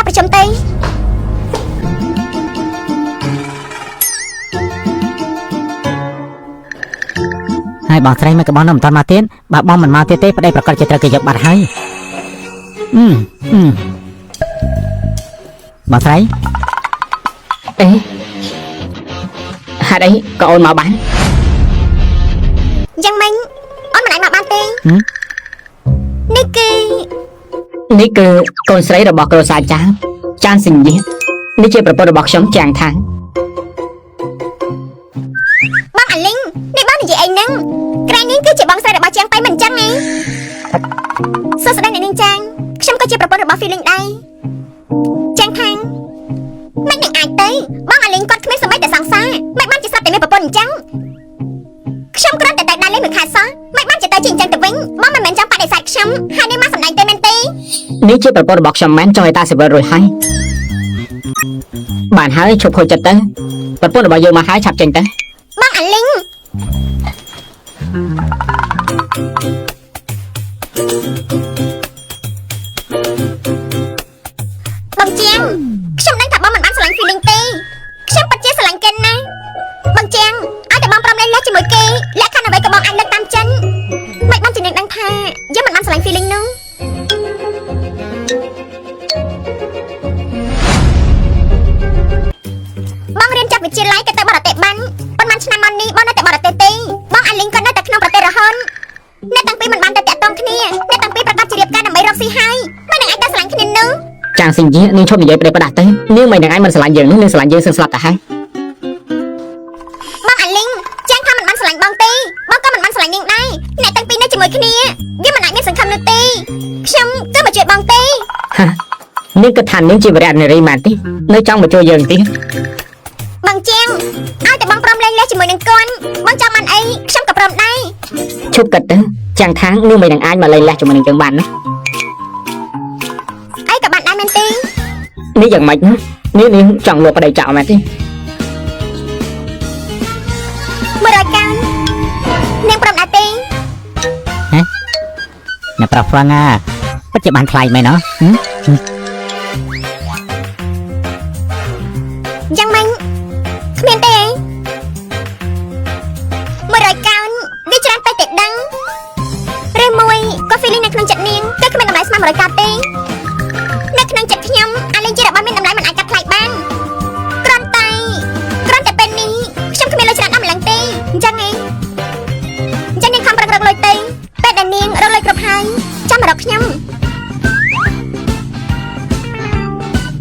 ប្រជុំទេហើយបងស្រីមិនក៏បងនៅមិនតាន់មកទៀតបើបងមិនមកទៀតទេប្តីប្រកាសជាត្រូវគេយកបាត់ហើយបងស្រីអេហេតុអីក៏អូនមកបានយ៉ាងម៉េចអូនមិនអាចមកបានទេនេះគឺកូនស្រីរបស់គ្រួសារចានសិញនេះជាប្រពន្ធរបស់ខ្ញុំចាងថាងបងអាលីងនេះបងនិយាយអីហ្នឹងក្រែងនេះគឺជាបងស្រីរបស់ចាងប៉ៃមិនអញ្ចឹងទេសួស្ដីអ្នកនាងចាងខ្ញុំក៏ជាប្រពន្ធរបស់ feeling ដែរចាងថាងមិននឹងអាចទេបងអាលីងគាត់គ្មានសម្បត្តិតែសង្សារមិនបានជាស្រាប់តែមានប្រពន្ធអញ្ចឹងខ្ញុំគ្រាន់តែដើរលេងមួយខែសោះមិនបានជាទៅជាអញ្ចឹងទៅវិញបងមិនមែនចង់បដិសេធខ្ញុំហើយនេះមកសម្ដែងទេមែនទេនេះជាប្រពន្ធរបស់ខ្ញុំមែនចង់ឲ្យតាសិវិលរួចហើយបានហើយឈប់ខូចចិត្តទៅប្រពន្ធរបស់យើងមកហើយឆាប់ចេញទៅបងអាលីងបងជាងខ្ញុំដឹងថាបងមិនបានស្រឡាញ់ feeling ទេខ្ញុំពិតជាស្រឡាញ់គេណាបងជាងឲ្យតែបងព្រមលេងជាមួយគេលក្ខខណ្ឌអ្វីក៏បងអាចលើកតាមចិនមិនបានជានឹងដឹងថាយើងមិនបានស្រឡាញ់ feeling នោះបងរៀនចាប់វិទ្យាល័យក៏ទៅបរទេសបានប៉ុន្មានឆ្នាំមកនេះបងនៅតែបរទេសទេបងអាលីងក៏នៅតែក្នុងប្រទេសរហូតអ្នកទាំងពីរមិនបានទៅតាក់ទងគ្នាអ្នកទាំងពីរប្រកាសជារៀបការដើម្បីរកស៊ីហើយមិននឹងអាចទៅស្រឡាញ់គ្នានោះចាងសិញនេះនាងឈប់និយាយប្រេះផ្ដាស់ទៅនាងមិននឹងអាចមិនស្រឡាញ់យើងនឹងស្រឡាញ់យើងសឹងស្លាប់ទៅហើយបងអាលីងចាងថាមិនបានស្រឡាញ់បងទេបងក៏មិនបានស្រឡាញ់នាងដែរអ្នកទាំងពីរនៅជាមួយគ្នាវាមិនអាចមានសង្ឃឹមនោះទេខ្ញុំគឺមកជួយបងទេនាងគិតថានាងជាវរៈនារីមែនទេនៅចង់មកជួយយើងទេបងជាងឲ្យតែបងព្រមលេងជាមួយនឹងគាត់បងចង់បានអីខ្ញុំក៏ព្រមដែរឈប់គិតទៅចាំងថាងនាងមិននឹងអាចមកលេងជាមួយនឹងយើងបានណាអីក៏បានដែរមែនទេនេះយ៉ាងម៉េចនាងចង់លក់ប្តីចោលមែនទេ100កាននាងព្រមដែរទេអ្នកប្រុសហ្វាំងពិតជាបានថ្លៃមែនណោះយ៉ាងម៉េចគ្មានទេ100កានវាច្រើនពេកតែដឹងឬមួយក៏ feeling នៅក្នុងចិត្តនាងគឺគ្មានតម្លៃស្មើ100កានទេនៅក្នុងចិត្តខ្ញុំអាលីងជារបស់មានតម្លៃមិនអាចកាត់ថ្លៃបានគ្រាន់តែពេលនេះខ្ញុំគ្មានលុយច្រើនដល់ម្លឹងទេអញ្ចឹងនាងខំប្រឹងរកលុយទេពេលដែលនាងរកលុយគ្រប់ហើយចាំមករកខ្ញុំ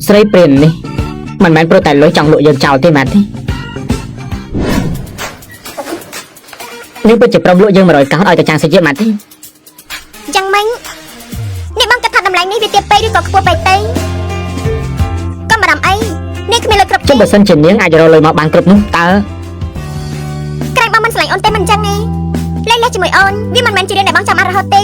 ស្រីព្រាននេះមិនមែនព្រោះតែលុយចង់លក់យើងចោលទេមែនទេនេះពិតជាព្រមលក់យើង100កោតឲ្យតែចាងសិជាមែនទេយ៉ាងម៉េចនេះបងគិតថាតម្លៃនេះវាទាបពេកឬក៏ខ្ពស់ពេកទេកុំបារម្ភអីនេះគ្មានលុយគ្រប់ទេបើសិនជានាងអាចរកលុយមកបានគ្រប់នោះតើក្រែងបងមិនស្រឡាញ់អូនទេមិនអញ្ចឹងទេលេងជាមួយអូនវាមិនមែនជារឿងដែលបងចាំអត់រហូតទេ